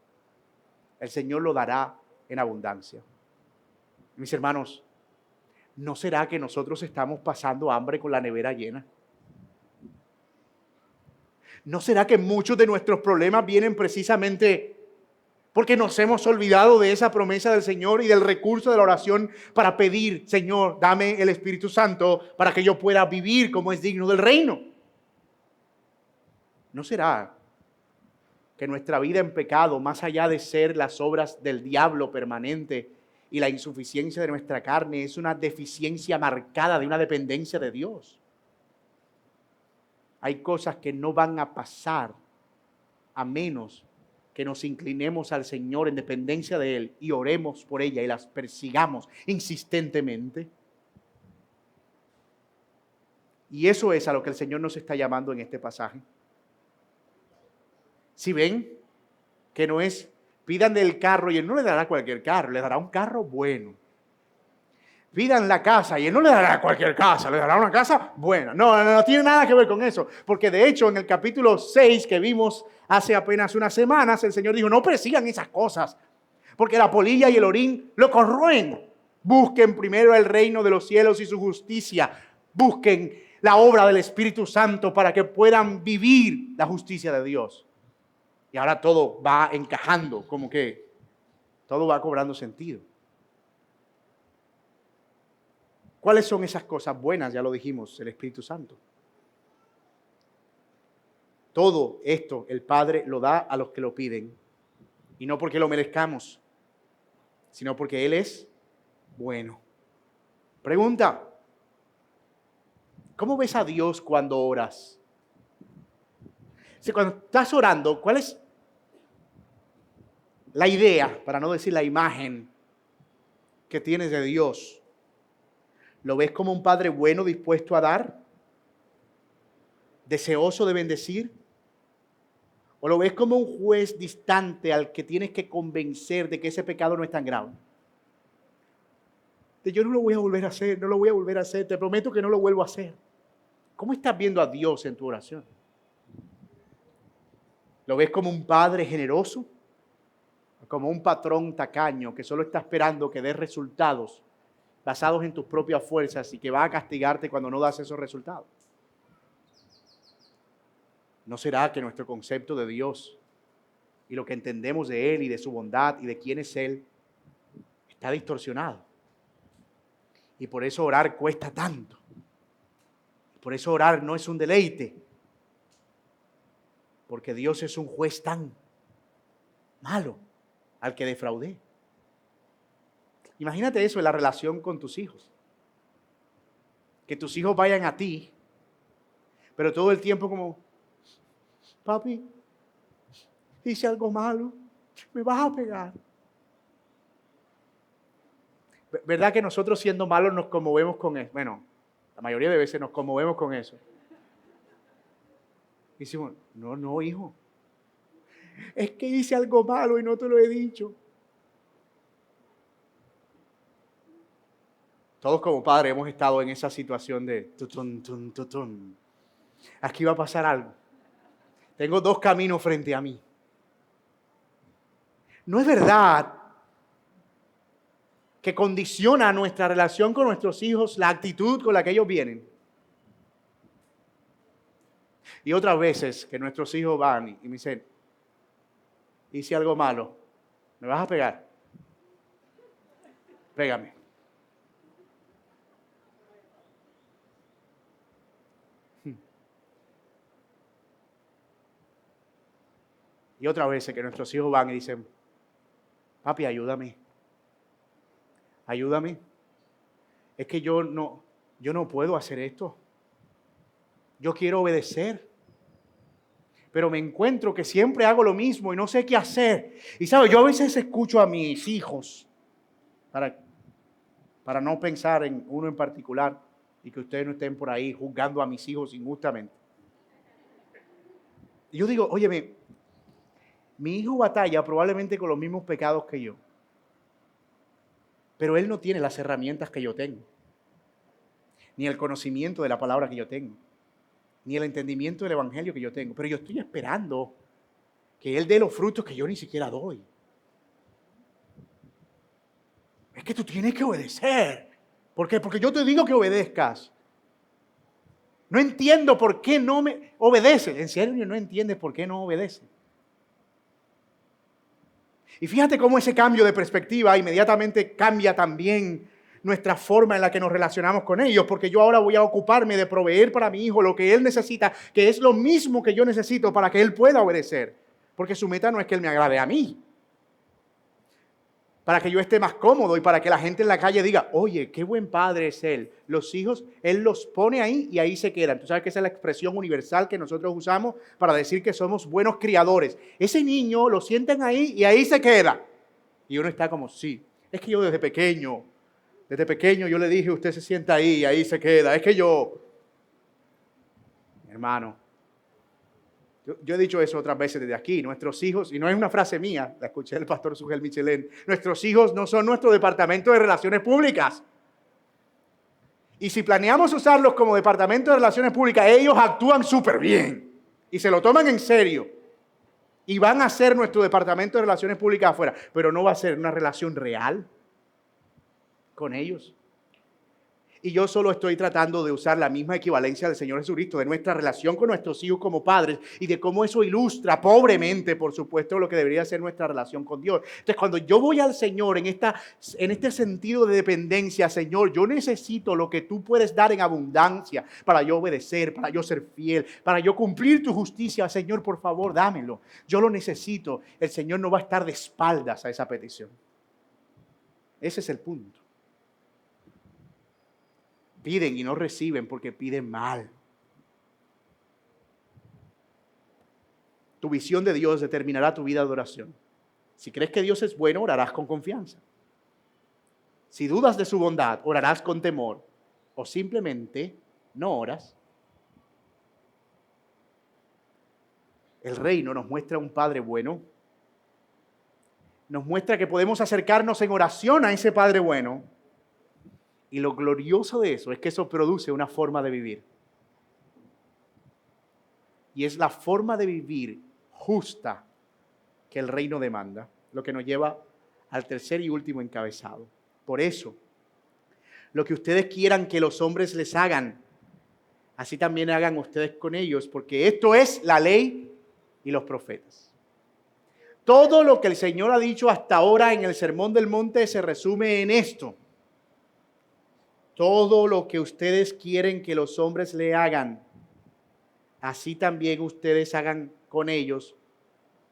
El Señor lo dará en abundancia. Mis hermanos, ¿no será que nosotros estamos pasando hambre con la nevera llena? ¿No será que muchos de nuestros problemas vienen precisamente porque nos hemos olvidado de esa promesa del Señor y del recurso de la oración para pedir, Señor, dame el Espíritu Santo para que yo pueda vivir como es digno del reino? ¿No será que nuestra vida en pecado, más allá de ser las obras del diablo permanente y la insuficiencia de nuestra carne, es una deficiencia marcada de una dependencia de Dios? Hay cosas que no van a pasar a menos que nos inclinemos al Señor en dependencia de Él y oremos por ella y las persigamos insistentemente. Y eso es a lo que el Señor nos está llamando en este pasaje. Si ven que no es, pidan del carro y Él no le dará cualquier carro, le dará un carro bueno. Pidan la casa y Él no le dará cualquier casa, le dará una casa buena. No tiene nada que ver con eso. Porque de hecho en el capítulo 6 que vimos hace apenas unas semanas, el Señor dijo, no persigan esas cosas, porque la polilla y el orín lo corroen. Busquen primero el reino de los cielos y su justicia. Busquen la obra del Espíritu Santo para que puedan vivir la justicia de Dios. Y ahora todo va encajando, como que todo va cobrando sentido. ¿Cuáles son esas cosas buenas? Ya lo dijimos, el Espíritu Santo. Todo esto el Padre lo da a los que lo piden. Y no porque lo merezcamos, sino porque Él es bueno. Pregunta, ¿cómo ves a Dios cuando oras? Si cuando estás orando, ¿cuál es la idea, para no decir la imagen, que tienes de Dios? ¿Lo ves como un padre bueno dispuesto a dar? ¿Deseoso de bendecir? ¿O lo ves como un juez distante al que tienes que convencer de que ese pecado no es tan grave? De yo no lo voy a volver a hacer, no lo voy a volver a hacer, te prometo que no lo vuelvo a hacer. ¿Cómo estás viendo a Dios en tu oración? ¿Lo ves como un padre generoso? ¿O como un patrón tacaño que solo está esperando que des resultados basados en tus propias fuerzas y que va a castigarte cuando no das esos resultados? ¿No será que nuestro concepto de Dios y lo que entendemos de Él y de su bondad y de quién es Él está distorsionado? Y por eso orar cuesta tanto. Por eso orar no es un deleite. Porque Dios es un juez tan malo al que defraudé. Imagínate eso en la relación con tus hijos. Que tus hijos vayan a ti, pero todo el tiempo como, papi, hice algo malo, me vas a pegar. ¿Verdad que nosotros siendo malos nos conmovemos con eso? Bueno, la mayoría de veces nos conmovemos con eso. Y decimos, no, hijo, es que hice algo malo y no te lo he dicho. Todos como padres hemos estado en esa situación de tutun, tun, tutun. Aquí va a pasar algo. Tengo dos caminos frente a mí. No es verdad que condiciona nuestra relación con nuestros hijos la actitud con la que ellos vienen. Y otras veces que nuestros hijos van y me dicen, hice algo malo, ¿me vas a pegar? Pégame. Y otras veces que nuestros hijos van y dicen, papi, ayúdame. Ayúdame. Es que yo no puedo hacer esto. Yo quiero obedecer. Pero me encuentro que siempre hago lo mismo y no sé qué hacer. Y sabes, yo a veces escucho a mis hijos, para no pensar en uno en particular y que ustedes no estén por ahí juzgando a mis hijos injustamente. Y yo digo, óyeme, mi hijo batalla probablemente con los mismos pecados que yo. Pero él no tiene las herramientas que yo tengo. Ni el conocimiento de la palabra que yo tengo. Ni el entendimiento del evangelio que yo tengo. Pero yo estoy esperando que él dé los frutos que yo ni siquiera doy. Es que tú tienes que obedecer. ¿Por qué? Porque yo te digo que obedezcas. No entiendo por qué no me obedece. En serio, no entiendes por qué no obedece. Y fíjate cómo ese cambio de perspectiva inmediatamente cambia también nuestra forma en la que nos relacionamos con ellos, porque yo ahora voy a ocuparme de proveer para mi hijo lo que él necesita, que es lo mismo que yo necesito para que él pueda obedecer, porque su meta no es que él me agrade a mí, para que yo esté más cómodo y para que la gente en la calle diga, oye, qué buen padre es él. Los hijos, él los pone ahí y ahí se quedan. Tú sabes que esa es la expresión universal que nosotros usamos para decir que somos buenos criadores. Ese niño lo sientan ahí y ahí se queda. Y uno está como, sí, es que yo desde pequeño yo le dije, usted se sienta ahí y ahí se queda. Es que yo, hermano, yo he dicho eso otras veces desde aquí, nuestros hijos, y no es una frase mía, la escuché del pastor Sugel Michelén, nuestros hijos no son nuestro departamento de relaciones públicas. Y si planeamos usarlos como departamento de relaciones públicas, ellos actúan súper bien y se lo toman en serio. Y van a ser nuestro departamento de relaciones públicas afuera, pero no va a ser una relación real con ellos. Y yo solo estoy tratando de usar la misma equivalencia del Señor Jesucristo, de nuestra relación con nuestros hijos como padres y de cómo eso ilustra pobremente, por supuesto, lo que debería ser nuestra relación con Dios. Entonces, cuando yo voy al Señor en este sentido de dependencia, Señor, yo necesito lo que tú puedes dar en abundancia para yo obedecer, para yo ser fiel, para yo cumplir tu justicia. Señor, por favor, dámelo. Yo lo necesito. El Señor no va a estar de espaldas a esa petición. Ese es el punto. Piden y no reciben porque piden mal. Tu visión de Dios determinará tu vida de oración. Si crees que Dios es bueno, orarás con confianza. Si dudas de su bondad, orarás con temor. o simplemente no oras. El reino nos muestra un Padre bueno. Nos muestra que podemos acercarnos en oración a ese Padre bueno. Y lo glorioso de eso es que eso produce una forma de vivir. Y es la forma de vivir justa que el reino demanda, lo que nos lleva al tercer y último encabezado. Por eso, lo que ustedes quieran que los hombres les hagan, así también hagan ustedes con ellos, porque esto es la ley y los profetas. Todo lo que el Señor ha dicho hasta ahora en el Sermón del Monte se resume en esto. Todo lo que ustedes quieren que los hombres le hagan, así también ustedes hagan con ellos,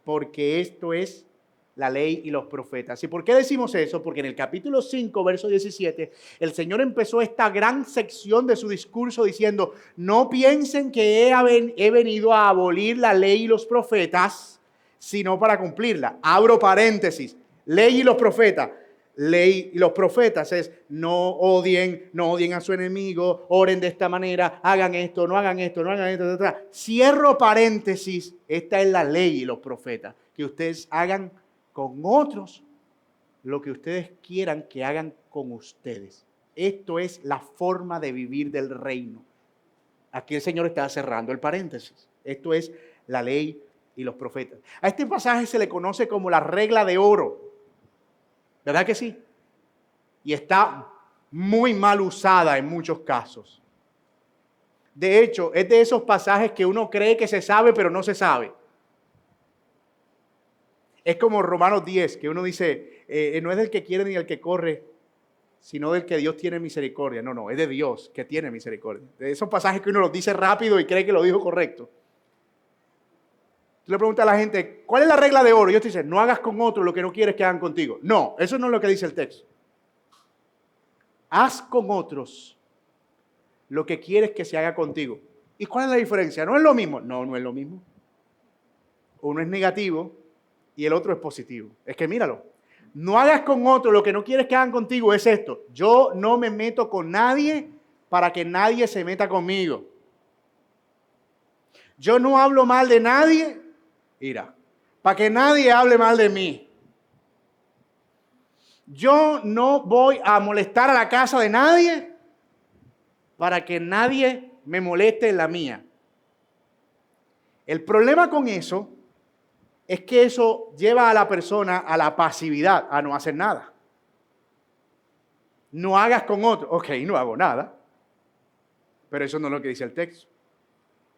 porque esto es la ley y los profetas. ¿Y por qué decimos eso? Porque en el capítulo 5, verso 17, el Señor empezó esta gran sección de su discurso diciendo: no piensen que he venido a abolir la ley y los profetas, sino para cumplirla. Abro paréntesis, ley y los profetas. Ley y los profetas es no odien a su enemigo, oren de esta manera, hagan esto, no hagan esto, no hagan esto, etc. Cierro paréntesis, esta es la ley y los profetas, que ustedes hagan con otros lo que ustedes quieran que hagan con ustedes. Esto es la forma de vivir del reino. Aquí el Señor está cerrando el paréntesis. Esto es la ley y los profetas. A este pasaje se le conoce como la regla de oro. ¿Verdad que sí? Y está muy mal usada en muchos casos. De hecho, es de esos pasajes que uno cree que se sabe, pero no se sabe. Es como Romanos 10, que uno dice, no es del que quiere ni del que corre, sino del que Dios tiene misericordia. No, es de Dios que tiene misericordia. De esos pasajes que uno los dice rápido y cree que lo dijo correcto. Tú le preguntas a la gente, ¿cuál es la regla de oro? Y ellos te dicen, no hagas con otro lo que no quieres que hagan contigo. No, eso no es lo que dice el texto. Haz con otros lo que quieres que se haga contigo. ¿Y cuál es la diferencia? ¿No es lo mismo? No es lo mismo. Uno es negativo y el otro es positivo. Es que míralo. No hagas con otro lo que no quieres que hagan contigo, es esto. Yo no me meto con nadie para que nadie se meta conmigo. Yo no hablo mal de nadie, mira, para que nadie hable mal de mí. Yo no voy a molestar a la casa de nadie para que nadie me moleste en la mía. El problema con eso es que eso lleva a la persona a la pasividad, a no hacer nada. No hagas con otro. Ok, no hago nada. Pero eso no es lo que dice el texto.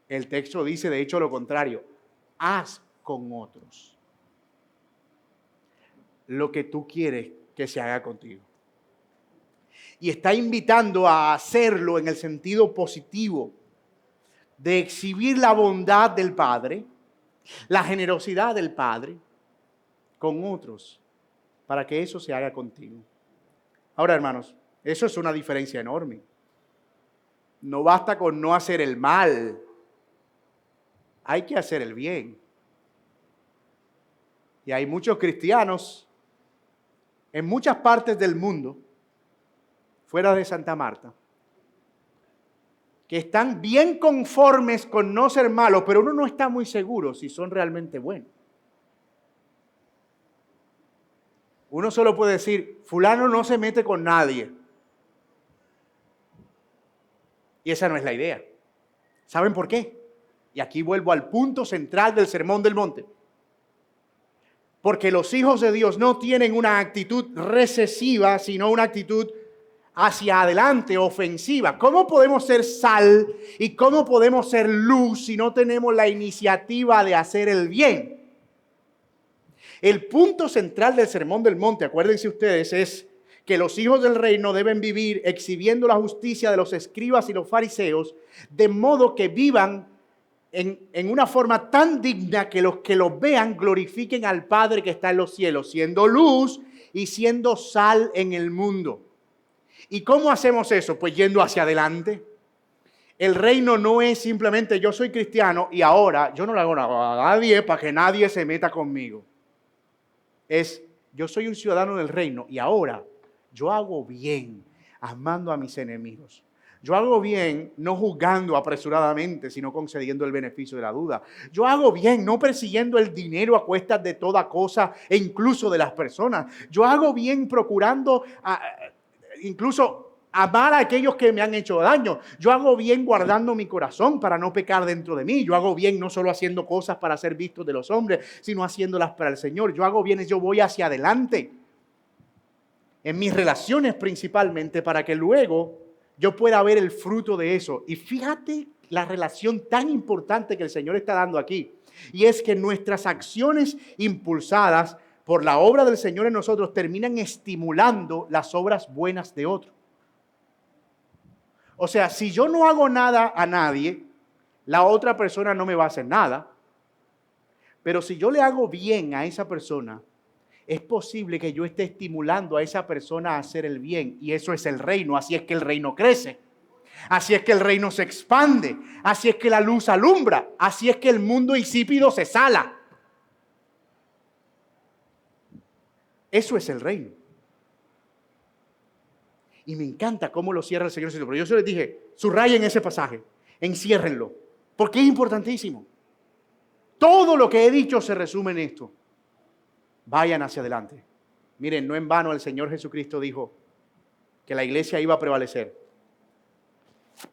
El texto dice, de hecho, lo contrario. Haz con otros lo que tú quieres que se haga contigo. Y está invitando a hacerlo en el sentido positivo de exhibir la bondad del Padre, la generosidad del Padre con otros, para que eso se haga contigo. Ahora, hermanos, eso es una diferencia enorme. No basta con no hacer el mal, hay que hacer el bien. Y hay muchos cristianos en muchas partes del mundo, fuera de Santa Marta, que están bien conformes con no ser malos, pero uno no está muy seguro si son realmente buenos. Uno solo puede decir, fulano no se mete con nadie. Y esa no es la idea. ¿Saben por qué? Y aquí vuelvo al punto central del Sermón del Monte. Porque los hijos de Dios no tienen una actitud recesiva, sino una actitud hacia adelante, ofensiva. ¿Cómo podemos ser sal y cómo podemos ser luz si no tenemos la iniciativa de hacer el bien? El punto central del Sermón del Monte, acuérdense ustedes, es que los hijos del reino deben vivir exhibiendo la justicia de los escribas y los fariseos, de modo que vivan en una forma tan digna que los que los vean glorifiquen al Padre que está en los cielos, siendo luz y siendo sal en el mundo. ¿Y cómo hacemos eso? Pues yendo hacia adelante. El reino no es simplemente yo soy cristiano y ahora yo no le hago nada a nadie para que nadie se meta conmigo. Es yo soy un ciudadano del reino y ahora yo hago bien amando a mis enemigos. Yo hago bien no juzgando apresuradamente, sino concediendo el beneficio de la duda. Yo hago bien no persiguiendo el dinero a cuestas de toda cosa e incluso de las personas. Yo hago bien procurando incluso amar a aquellos que me han hecho daño. Yo hago bien guardando mi corazón para no pecar dentro de mí. Yo hago bien no solo haciendo cosas para ser vistos de los hombres, sino haciéndolas para el Señor. Yo hago bien, yo voy hacia adelante en mis relaciones principalmente para que luego yo pueda ver el fruto de eso. Y fíjate la relación tan importante que el Señor está dando aquí. Y es que nuestras acciones impulsadas por la obra del Señor en nosotros terminan estimulando las obras buenas de otros. O sea, si yo no hago nada a nadie, la otra persona no me va a hacer nada. Pero si yo le hago bien a esa persona, es posible que yo esté estimulando a esa persona a hacer el bien. Y eso es el reino. Así es que el reino crece. Así es que el reino se expande. Así es que la luz alumbra. Así es que el mundo insípido se sala. Eso es el reino. Y me encanta cómo lo cierra el Señor. Pero yo se les dije, subrayen ese pasaje, enciérrenlo, porque es importantísimo. Todo lo que he dicho se resume en esto. Vayan hacia adelante. Miren, no en vano el Señor Jesucristo dijo que la iglesia iba a prevalecer,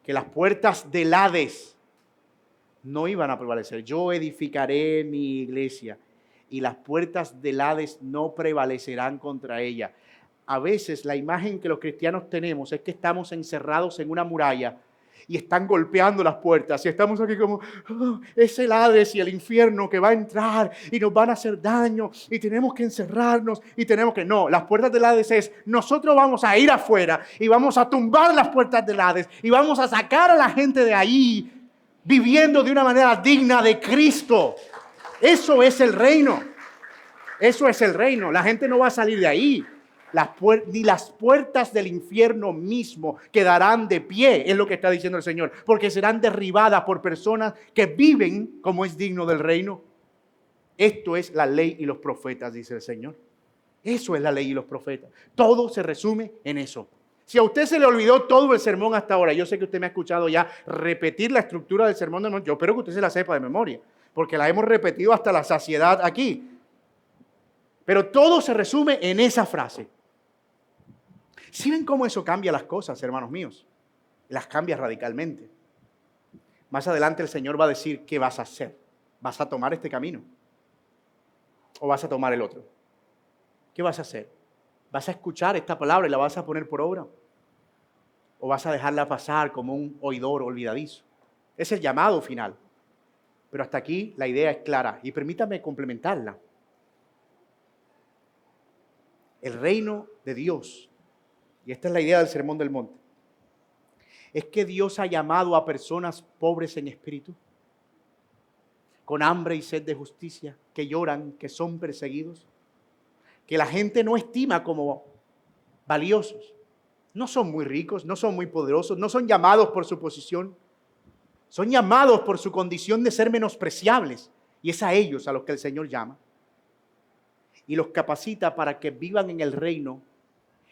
que las puertas del Hades no iban a prevalecer. Yo edificaré mi iglesia y las puertas del Hades no prevalecerán contra ella. A veces la imagen que los cristianos tenemos es que estamos encerrados en una muralla y están golpeando las puertas y estamos aquí como, oh, es el Hades y el infierno que va a entrar y nos van a hacer daño y tenemos que encerrarnos y tenemos que... No, las puertas del Hades es, nosotros vamos a ir afuera y vamos a tumbar las puertas del Hades y vamos a sacar a la gente de ahí viviendo de una manera digna de Cristo. Eso es el reino. Eso es el reino. La gente no va a salir de ahí. Ni las puertas del infierno mismo quedarán de pie, es lo que está diciendo el Señor, porque serán derribadas por personas que viven como es digno del reino. Esto es la ley y los profetas, dice el Señor. Eso es la ley y los profetas. Todo se resume en eso. Si a usted se le olvidó todo el sermón hasta ahora, yo sé que usted me ha escuchado ya repetir la estructura del sermón, yo espero que usted se la sepa de memoria, porque la hemos repetido hasta la saciedad aquí. Pero todo se resume en esa frase. ¿Sí ven cómo eso cambia las cosas, hermanos míos? Las cambia radicalmente. Más adelante el Señor va a decir, ¿qué vas a hacer? ¿Vas a tomar este camino? ¿O vas a tomar el otro? ¿Qué vas a hacer? ¿Vas a escuchar esta palabra y la vas a poner por obra? ¿O vas a dejarla pasar como un oidor olvidadizo? Es el llamado final. Pero hasta aquí la idea es clara. Y permítame complementarla. El reino de Dios, y esta es la idea del Sermón del Monte, es que Dios ha llamado a personas pobres en espíritu, con hambre y sed de justicia, que lloran, que son perseguidos, que la gente no estima como valiosos. No son muy ricos, no son muy poderosos, no son llamados por su posición, son llamados por su condición de ser menospreciables, y es a ellos a los que el Señor llama. Y los capacita para que vivan en el reino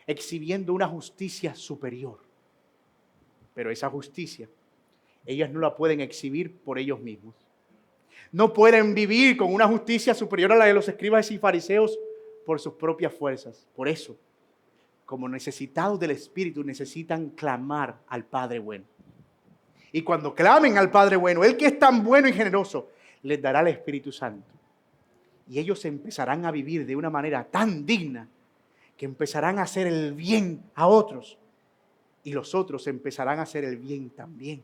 exhibiendo una justicia superior. Pero esa justicia, ellos no la pueden exhibir por ellos mismos. No pueden vivir con una justicia superior a la de los escribas y fariseos por sus propias fuerzas. Por eso, como necesitados del Espíritu, necesitan clamar al Padre bueno. Y cuando clamen al Padre bueno, Él que es tan bueno y generoso, les dará el Espíritu Santo. Y ellos empezarán a vivir de una manera tan digna que empezarán a hacer el bien a otros y los otros empezarán a hacer el bien también.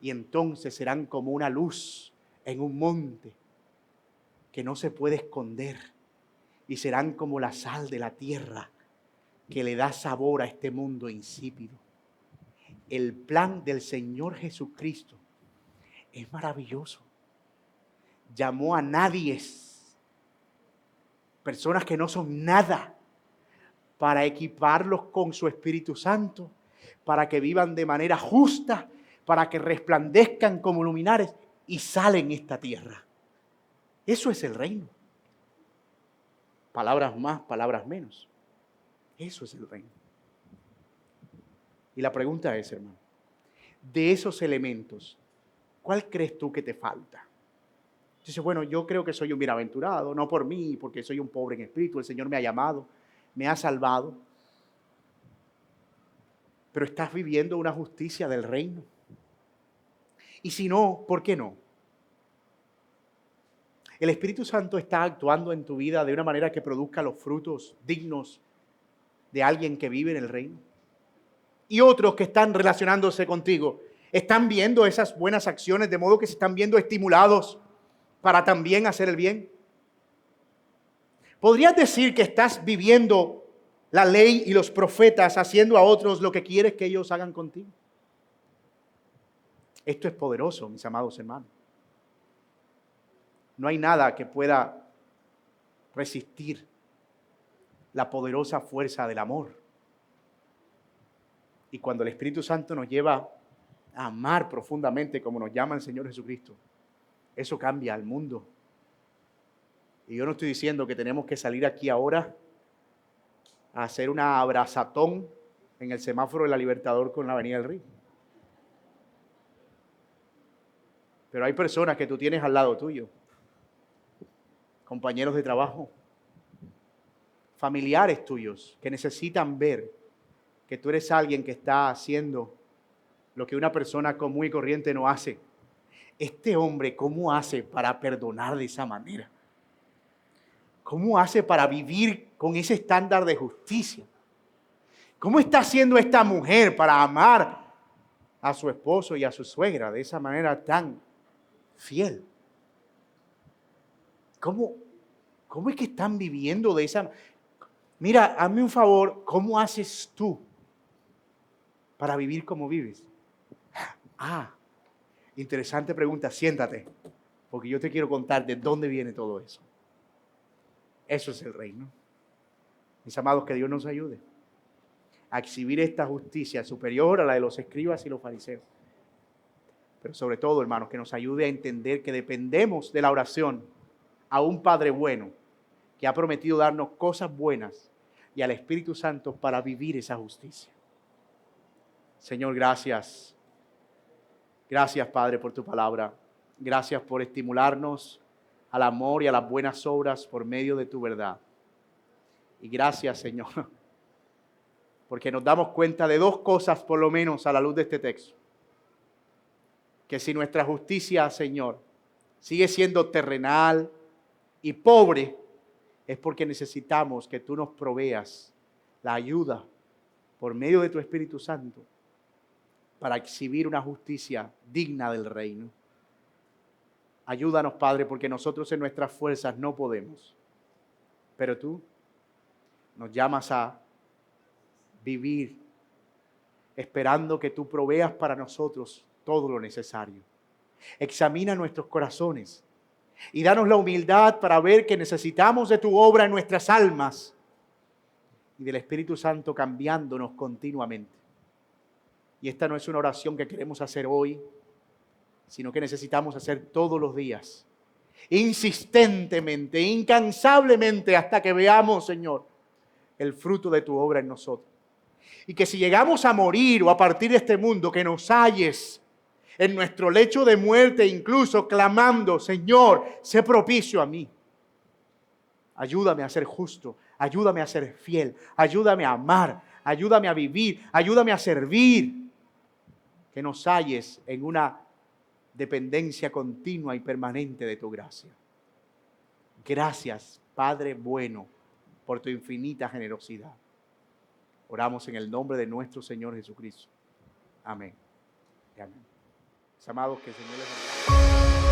Y entonces serán como una luz en un monte que no se puede esconder y serán como la sal de la tierra que le da sabor a este mundo insípido. El plan del Señor Jesucristo es maravilloso. Llamó a nadies, personas que no son nada, para equiparlos con su Espíritu Santo, para que vivan de manera justa, para que resplandezcan como luminares y salen esta tierra. Eso es el reino. Palabras más, palabras menos. Eso es el reino. Y la pregunta es, hermano, de esos elementos, ¿cuál crees tú que te falta? Dices, bueno, yo creo que soy un bienaventurado, no por mí, porque soy un pobre en espíritu, el Señor me ha llamado, me ha salvado. Pero estás viviendo una justicia del reino. Y si no, ¿por qué no? El Espíritu Santo está actuando en tu vida de una manera que produzca los frutos dignos de alguien que vive en el reino. Y otros que están relacionándose contigo están viendo esas buenas acciones, de modo que se están viendo estimulados para también hacer el bien. ¿Podrías decir que estás viviendo la ley y los profetas haciendo a otros lo que quieres que ellos hagan contigo? Esto es poderoso, mis amados hermanos. No hay nada que pueda resistir la poderosa fuerza del amor. Y cuando el Espíritu Santo nos lleva a amar profundamente como nos llama el Señor Jesucristo, eso cambia al mundo. Y yo no estoy diciendo que tenemos que salir aquí ahora a hacer una abrazatón en el semáforo de la Libertador con la Avenida del Río. Pero hay personas que tú tienes al lado tuyo, compañeros de trabajo, familiares tuyos, que necesitan ver que tú eres alguien que está haciendo lo que una persona común y corriente no hace. Este hombre, ¿cómo hace para perdonar de esa manera? ¿Cómo hace para vivir con ese estándar de justicia? ¿Cómo está haciendo esta mujer para amar a su esposo y a su suegra de esa manera tan fiel? ¿Cómo es que están viviendo de esa manera? Mira, hazme un favor, ¿cómo haces tú para vivir como vives? Interesante pregunta, siéntate, porque yo te quiero contar de dónde viene todo eso. Eso es el reino. Mis amados, que Dios nos ayude a exhibir esta justicia superior a la de los escribas y los fariseos. Pero sobre todo, hermanos, que nos ayude a entender que dependemos de la oración a un Padre bueno que ha prometido darnos cosas buenas y al Espíritu Santo para vivir esa justicia. Señor, gracias. Gracias, Padre, por tu palabra. Gracias por estimularnos al amor y a las buenas obras por medio de tu verdad. Y gracias, Señor, porque nos damos cuenta de dos cosas, por lo menos, a la luz de este texto. Que si nuestra justicia, Señor, sigue siendo terrenal y pobre, es porque necesitamos que tú nos proveas la ayuda por medio de tu Espíritu Santo para exhibir una justicia digna del reino. Ayúdanos, Padre, porque nosotros en nuestras fuerzas no podemos. Pero tú nos llamas a vivir esperando que tú proveas para nosotros todo lo necesario. Examina nuestros corazones y danos la humildad para ver que necesitamos de tu obra en nuestras almas y del Espíritu Santo cambiándonos continuamente. Y esta no es una oración que queremos hacer hoy, sino que necesitamos hacer todos los días, insistentemente, incansablemente, hasta que veamos, Señor, el fruto de tu obra en nosotros. Y que si llegamos a morir o a partir de este mundo, que nos halles en nuestro lecho de muerte, incluso clamando, Señor, sé propicio a mí. Ayúdame a ser justo, ayúdame a ser fiel, ayúdame a amar, ayúdame a vivir, ayúdame a servir. Que nos halles en una dependencia continua y permanente de tu gracia. Gracias, Padre bueno, por tu infinita generosidad. Oramos en el nombre de nuestro Señor Jesucristo. Amén. Amén. Mis amados, que el Señor les bendiga.